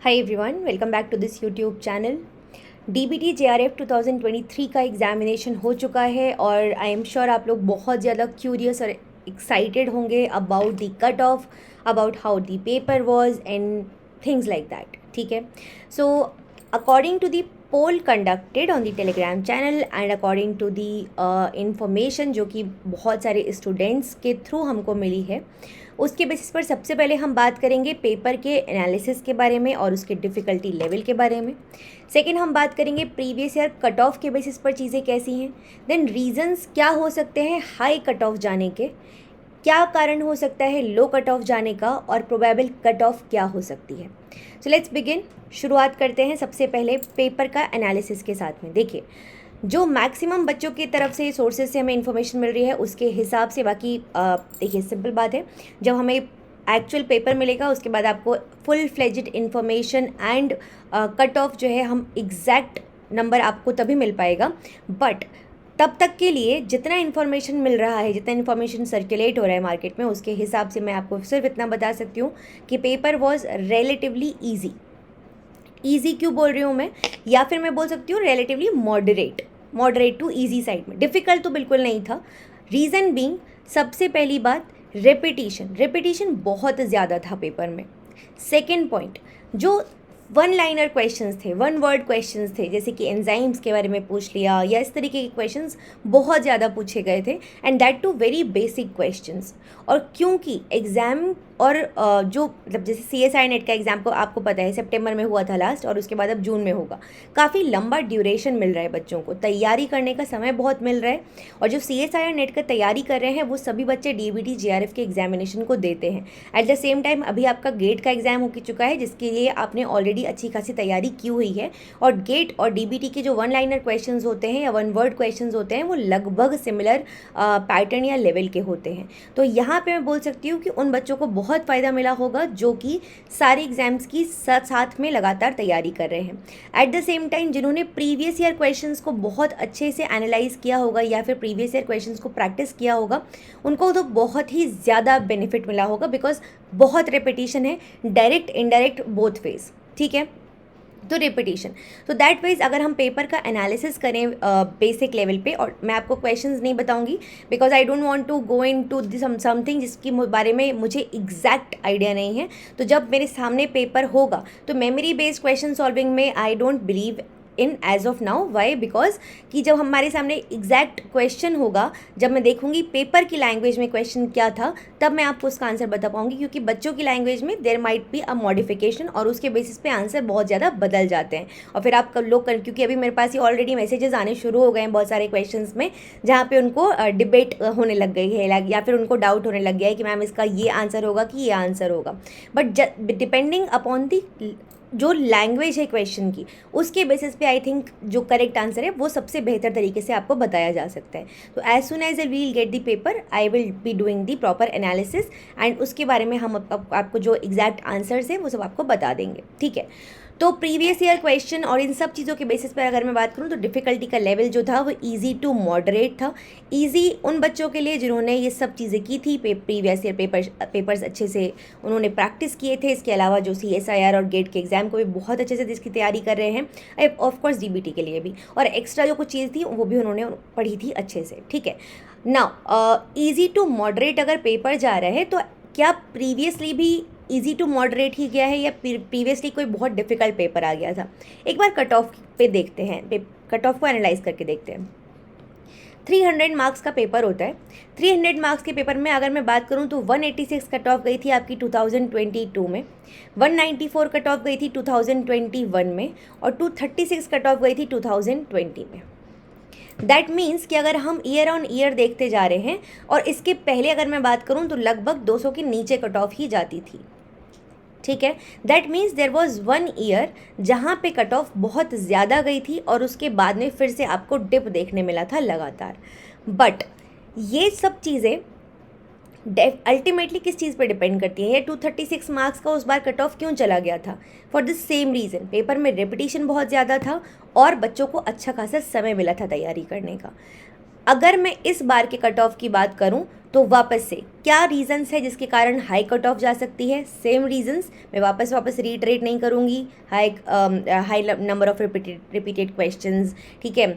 Hi everyone, welcome back to this YouTube channel. DBT JRF 2023 का examination हो चुका है और आई एम श्योर आप लोग बहुत ज़्यादा क्यूरियस और एक्साइटेड होंगे about the cut off, about how the paper was and things like that. ठीक है, so according to the poll conducted on the Telegram channel and according to the information जो कि बहुत सारे स्टूडेंट्स के through हमको मिली है, उसके बेसिस पर सबसे पहले हम बात करेंगे पेपर के एनालिसिस के बारे में और उसके डिफ़िकल्टी लेवल के बारे में। सेकंड, हम बात करेंगे प्रीवियस ईयर कट ऑफ के बेसिस पर चीज़ें कैसी हैं। देन रीजंस क्या हो सकते हैं हाई कट ऑफ जाने के, क्या कारण हो सकता है लो कट ऑफ जाने का, और प्रोबेबल कट ऑफ क्या हो सकती है। So let's begin. शुरुआत करते हैं सबसे पहले पेपर का एनालिसिस के साथ में। देखिए, जो मैक्सिमम बच्चों की तरफ से सोर्सेज से हमें इन्फॉर्मेशन मिल रही है उसके हिसाब से, बाकी देखिए सिंपल बात है, जब हमें एक्चुअल पेपर मिलेगा उसके बाद आपको full fledged information and cut off जो है हम एग्जैक्ट नंबर आपको तभी मिल पाएगा। बट तब तक के लिए जितना इन्फॉर्मेशन मिल रहा है, जितना इन्फॉर्मेशन सर्कुलेट हो रहा है मार्केट में, उसके हिसाब से मैं आपको सिर्फ इतना बता सकती हूँ कि paper was relatively easy. Easy क्यों बोल रही हूँ मैं, या फिर मैं बोल सकती हूँ relatively moderate to easy side में। डिफ़िकल्ट तो बिल्कुल नहीं था। रीज़न बीइंग, सबसे पहली बात रेपिटेशन बहुत ज़्यादा था पेपर में। सेकेंड पॉइंट, जो वन लाइनर क्वेश्चंस थे, वन वर्ड क्वेश्चंस थे, जैसे कि एंजाइम्स के बारे में पूछ लिया या इस तरीके के क्वेश्चंस बहुत ज़्यादा पूछे गए थे, and that too very basic questions. और क्योंकि एग्ज़ाम और जो मतलब जैसे CSI नेट का एग्ज़ाम को आपको पता है सितंबर में हुआ था लास्ट, और उसके बाद अब जून में होगा। काफ़ी लंबा ड्यूरेशन मिल रहा है बच्चों को, तैयारी करने का समय बहुत मिल रहा है। और जो CSI नेट का तैयारी कर रहे हैं वो सभी बच्चे DBT JRF के एग्जामिनेशन को देते हैं। एट द सेम टाइम अभी आपका गेट का एग्ज़ाम हो चुका है, जिसके लिए आपने ऑलरेडी अच्छी खासी तैयारी की हुई है। और गेट और DBT के जो वन लाइनर क्वेश्चन होते हैं या वन वर्ड क्वेश्चन होते हैं वो लगभग सिमिलर पैटर्न या लेवल के होते हैं। तो यहाँ पे मैं बोल सकती हूँ कि उन बच्चों को बहुत फ़ायदा मिला होगा जो कि सारे एग्जाम्स की साथ में लगातार तैयारी कर रहे हैं। एट द सेम टाइम जिन्होंने प्रीवियस ईयर क्वेश्चंस को बहुत अच्छे से एनालाइज किया होगा या फिर प्रीवियस ईयर क्वेश्चंस को प्रैक्टिस किया होगा, उनको तो बहुत ही ज़्यादा बेनिफिट मिला होगा, बिकॉज बहुत रेपिटेशन है, डायरेक्ट इनडायरेक्ट बोथ वेज। ठीक है, तो रिपीटिशन। तो दैट वाइज अगर हम पेपर का एनालिसिस करें बेसिक लेवल पे, और मैं आपको क्वेश्चंस नहीं बताऊंगी because I don't want to go into something जिसकी बारे में मुझे एग्जैक्ट आइडिया नहीं है। तो जब मेरे सामने पेपर होगा तो मेमोरी बेस्ड क्वेश्चन सॉल्विंग में I don't believe in as of now. Why? Because कि जब हमारे सामने एग्जैक्ट क्वेश्चन होगा, जब मैं देखूंगी पेपर की लैंग्वेज में क्वेश्चन क्या था, तब मैं आपको उसका आंसर बता पाऊंगी, क्योंकि बच्चों की लैंग्वेज में there might be a modification और उसके बेसिस पे आंसर बहुत ज़्यादा बदल जाते हैं। और फिर आप लोग क्योंकि अभी मेरे पास ये ऑलरेडी मैसेजेस आने शुरू हो गए हैं बहुत सारे क्वेश्चन में, जहाँ पे उनको डिबेट होने लग गई है या फिर उनको डाउट होने लग गया है कि मैम इसका ये आंसर होगा कि ये आंसर होगा। बट डिपेंडिंग अपॉन दी जो लैंग्वेज है क्वेश्चन की, उसके बेसिस पे आई थिंक जो करेक्ट आंसर है वो सबसे बेहतर तरीके से आपको बताया जा सकता है। तो as soon as I will get the paper I will be doing the proper analysis, and उसके बारे में हम आपको जो एग्जैक्ट आंसर्स है वो सब आपको बता देंगे। ठीक है, तो प्रीवियस ईयर क्वेश्चन और इन सब चीज़ों के बेसिस पर अगर मैं बात करूँ तो डिफ़िकल्टी का लेवल जो था वो ईजी टू मॉडरेट था। ईजी उन बच्चों के लिए जिन्होंने ये सब चीज़ें की थी, प्रीवियस ईयर पेपर्स अच्छे से उन्होंने प्रैक्टिस किए थे। इसके अलावा जो CSIR और गेट के एग्ज़ाम को भी बहुत अच्छे से इसकी तैयारी कर रहे हैं, ऑफकोर्स DBT के लिए भी, और एक्स्ट्रा जो कुछ चीज़ थी वो भी उन्होंने पढ़ी थी अच्छे से। ठीक है, नाउ ईजी टू मॉडरेट अगर पेपर जा रहा है तो क्या प्रीवियसली भी ईजी टू मॉडरेट ही गया है या प्रीवियसली कोई बहुत डिफ़िकल्ट पेपर आ गया था? एक बार कट ऑफ पे देखते हैं, कट ऑफ को एनालाइज करके देखते हैं। 300 मार्क्स का पेपर होता है। 300 मार्क्स के पेपर में अगर मैं बात करूं तो 186 कट ऑफ गई थी आपकी 2022 में, 194 कट ऑफ गई थी 2021 में, और 236 कट ऑफ गई थी 2020 में। दैट मीन्स कि अगर हम ईयर ऑन ईयर देखते जा रहे हैं, और इसके पहले अगर मैं बात करूं तो लगभग 200 के नीचे कट ऑफ ही जाती थी। ठीक है, that means there was 1 year जहाँ पे कट ऑफ बहुत ज़्यादा गई थी और उसके बाद में फिर से आपको डिप देखने मिला था लगातार। बट ये सब चीज़ें अल्टीमेटली किस चीज़ पे डिपेंड करती है? ये 236 मार्क्स का उस बार कट ऑफ क्यों चला गया था? For the same reason, paper में रेपिटेशन बहुत ज़्यादा था और बच्चों को अच्छा खासा समय मिला था तैयारी करने का। अगर मैं इस बार के कट ऑफ की बात करूं तो वापस से क्या रीजंस है जिसके कारण हाई कट ऑफ जा सकती है? सेम रीजंस मैं वापस रीटरेट नहीं करूँगी। High number of repeated questions, ठीक है,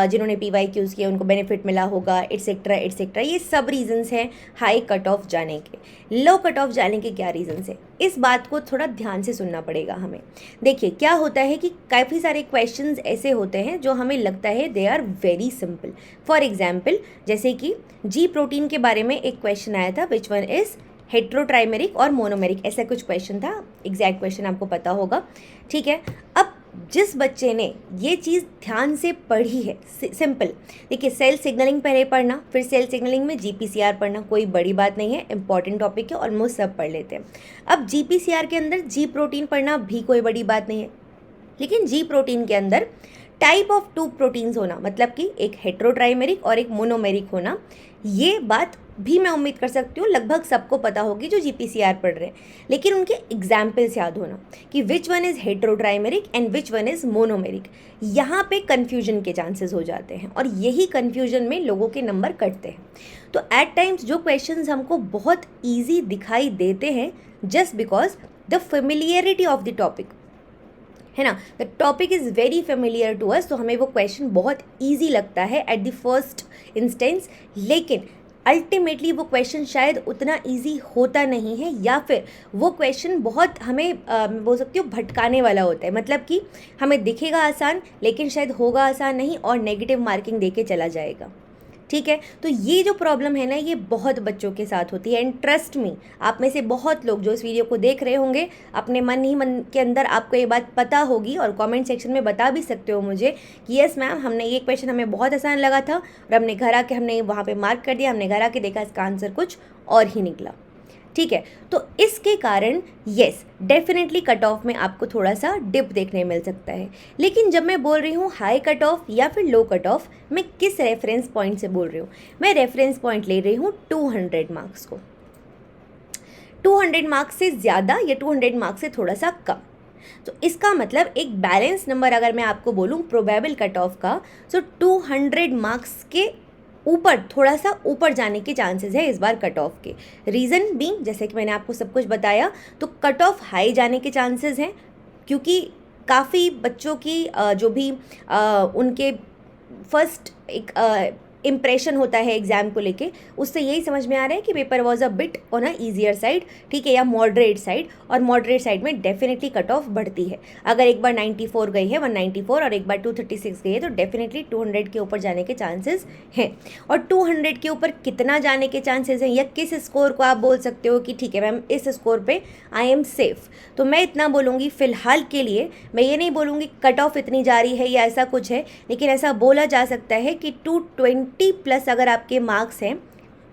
जिन्होंने PYQs किए उनको बेनिफिट मिला होगा, एटसेट्रा एटसेट्रा, ये सब रीजंस हैं हाई कट ऑफ जाने के। लो कट ऑफ जाने के क्या रीजंस है, इस बात को थोड़ा ध्यान से सुनना पड़ेगा हमें। देखिए क्या होता है कि काफ़ी सारे क्वेश्चंस ऐसे होते हैं जो हमें लगता है they are very simple. For example जैसे कि जी प्रोटीन के बारे में एक क्वेश्चन आया था, विच वन इज़ हेट्रोट्राइमेरिक और मोनोमेरिक, ऐसा कुछ क्वेश्चन था, एग्जैक्ट क्वेश्चन आपको पता होगा, ठीक है। अब जिस बच्चे ने ये चीज़ ध्यान से पढ़ी है, सिंपल, देखिए सेल सिग्नलिंग पहले पढ़ना, फिर सेल सिग्नलिंग में GPCR पढ़ना, कोई बड़ी बात नहीं है, इंपॉर्टेंट टॉपिक है, ऑलमोस्ट सब पढ़ लेते हैं। अब GPCR के अंदर जी प्रोटीन पढ़ना भी कोई बड़ी बात नहीं है, लेकिन जी प्रोटीन के अंदर टाइप ऑफ 2 प्रोटीन्स होना, मतलब कि एक हेट्रोट्राइमेरिक और एक मोनोमेरिक होना, ये बात भी मैं उम्मीद कर सकती हूँ लगभग सबको पता होगी जो GPCR पढ़ रहे हैं। लेकिन उनके एग्जाम्पल्स याद होना कि which one is heterotrimeric and which one is monomeric, यहाँ पे कन्फ्यूजन के चांसेस हो जाते हैं और यही कन्फ्यूजन में लोगों के नंबर कटते हैं। तो एट टाइम्स जो क्वेश्चंस हमको बहुत ईजी दिखाई देते हैं just because the familiarity of the topic, है ना, the topic is very familiar to us, तो हमें वो क्वेश्चन बहुत ईजी लगता है एट द फर्स्ट इंस्टेंस, लेकिन अल्टीमेटली वो क्वेश्चन शायद उतना इजी होता नहीं है, या फिर वो क्वेश्चन बहुत हमें बोल सकती हूँ भटकाने वाला होता है, मतलब कि हमें दिखेगा आसान लेकिन शायद होगा आसान नहीं और नेगेटिव मार्किंग देके चला जाएगा, ठीक है। तो ये जो प्रॉब्लम है ना, ये बहुत बच्चों के साथ होती है एंड ट्रस्ट मी, आप में से बहुत लोग जो इस वीडियो को देख रहे होंगे अपने मन ही मन के अंदर आपको ये बात पता होगी और कमेंट सेक्शन में बता भी सकते हो मुझे कि यस मैम, हमने ये क्वेश्चन हमें बहुत आसान लगा था और हमने घर आके हमने वहाँ पे मार्क कर दिया, हमने घर आके देखा इसका आंसर कुछ और ही निकला, ठीक है। तो इसके कारण यस डेफिनेटली कट ऑफ में आपको थोड़ा सा डिप देखने मिल सकता है। लेकिन जब मैं बोल रही हूँ हाई कट ऑफ या फिर लो कट ऑफ, मैं किस रेफरेंस पॉइंट से बोल रही हूँ? मैं रेफरेंस पॉइंट ले रही हूँ 200 मार्क्स को, 200 मार्क्स से ज़्यादा या 200 मार्क्स से थोड़ा सा कम। तो इसका मतलब एक बैलेंस नंबर अगर मैं आपको बोलूँ प्रोबेबल कट ऑफ का, तो 200 मार्क्स के ऊपर, थोड़ा सा ऊपर जाने के चांसेस है इस बार कट ऑफ के। रीज़न भी जैसे कि मैंने आपको सब कुछ बताया, तो कट ऑफ हाई जाने के चांसेस हैं क्योंकि काफ़ी बच्चों की जो भी उनके फर्स्ट एक इम्प्रेशन होता है एग्जाम को लेके, उससे यही समझ में आ रहा है कि paper was a bit on a easier side, ठीक है, या मॉडरेट साइड, और मॉडरेट साइड में डेफिनेटली कट ऑफ बढ़ती है। अगर एक बार 94 गई है, 194 और एक बार 236 गई है, तो डेफिनेटली 200 के ऊपर जाने के चांसेस हैं। और 200 के ऊपर कितना जाने के चांसेस हैं या किस स्कोर को आप बोल सकते हो कि ठीक है मैम इस स्कोर पे आई एम सेफ, तो मैं इतना बोलूँगी फ़िलहाल के लिए। मैं ये नहीं बोलूँगी कट ऑफ इतनी जा रही है या ऐसा कुछ है, लेकिन ऐसा बोला जा सकता है कि 220 प्लस अगर आपके मार्क्स हैं,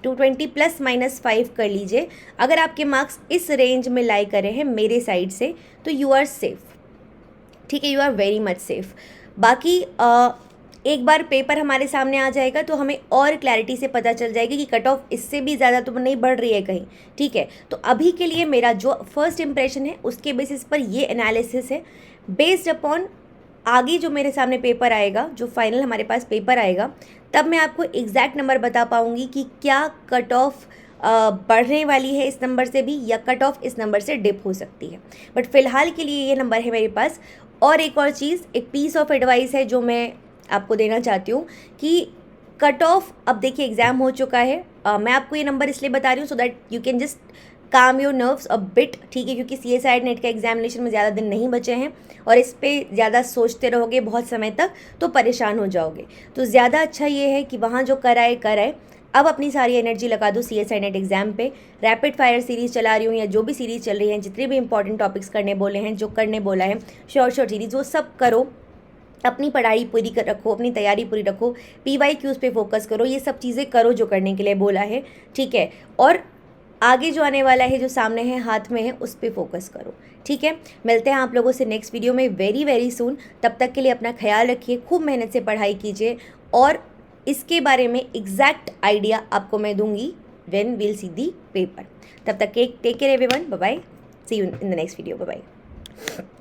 220 प्लस -5 कर लीजिए, अगर आपके मार्क्स इस रेंज में लाई करे हैं मेरे साइड से, तो यू आर सेफ, ठीक है, you are very much safe. बाकी एक बार पेपर हमारे सामने आ जाएगा तो हमें और क्लैरिटी से पता चल जाएगी कि कट ऑफ इससे भी ज़्यादा तो नहीं बढ़ रही है कहीं, ठीक है। तो अभी के लिए मेरा जो फर्स्ट इंप्रेशन है उसके बेसिस पर ये एनालिसिस है, बेस्ड अपॉन आगे जो मेरे सामने पेपर आएगा, जो फाइनल हमारे पास पेपर आएगा, तब मैं आपको एग्जैक्ट नंबर बता पाऊँगी कि क्या कट ऑफ बढ़ने वाली है इस नंबर से भी या कट ऑफ इस नंबर से डिप हो सकती है। बट फिलहाल के लिए ये नंबर है मेरे पास। और एक और चीज़, एक पीस ऑफ एडवाइस है जो मैं आपको देना चाहती हूँ कि कट ऑफ, अब देखिए एग्ज़ाम हो चुका है, मैं आपको ये नंबर इसलिए बता रही हूँ so that you can just काम योर नर्व्स अ बिट, ठीक है, क्योंकि CSIR नेट का एग्जामिनेशन में ज़्यादा दिन नहीं बचे हैं और इस पर ज़्यादा सोचते रहोगे बहुत समय तक तो परेशान हो जाओगे। तो ज़्यादा अच्छा ये है कि वहाँ जो कराए, अब अपनी सारी एनर्जी लगा दो CSIR नेट एग्जाम पे। रैपिड फायर सीरीज़ चला रही हूँ या जो भी सीरीज़ चल रही है, जितने भी इंपॉर्टेंट टॉपिक्स करने बोले हैं, जो करने बोला है, शॉर्ट सीरीज़, वो सब करो, अपनी पढ़ाई पूरी कर रखो, अपनी तैयारी पूरी रखो, PYQs पे फोकस करो, ये सब चीज़ें करो जो करने के लिए बोला है, ठीक है। और आगे जो आने वाला है, जो सामने है, हाथ में है, उस पर फोकस करो, ठीक है। मिलते हैं आप लोगों से नेक्स्ट वीडियो में वेरी वेरी सून। तब तक के लिए अपना ख्याल रखिए, खूब मेहनत से पढ़ाई कीजिए और इसके बारे में एग्जैक्ट आइडिया आपको मैं दूंगी when we'll see the paper. तब तक take care everyone, bye bye, see you in the next video, bye bye.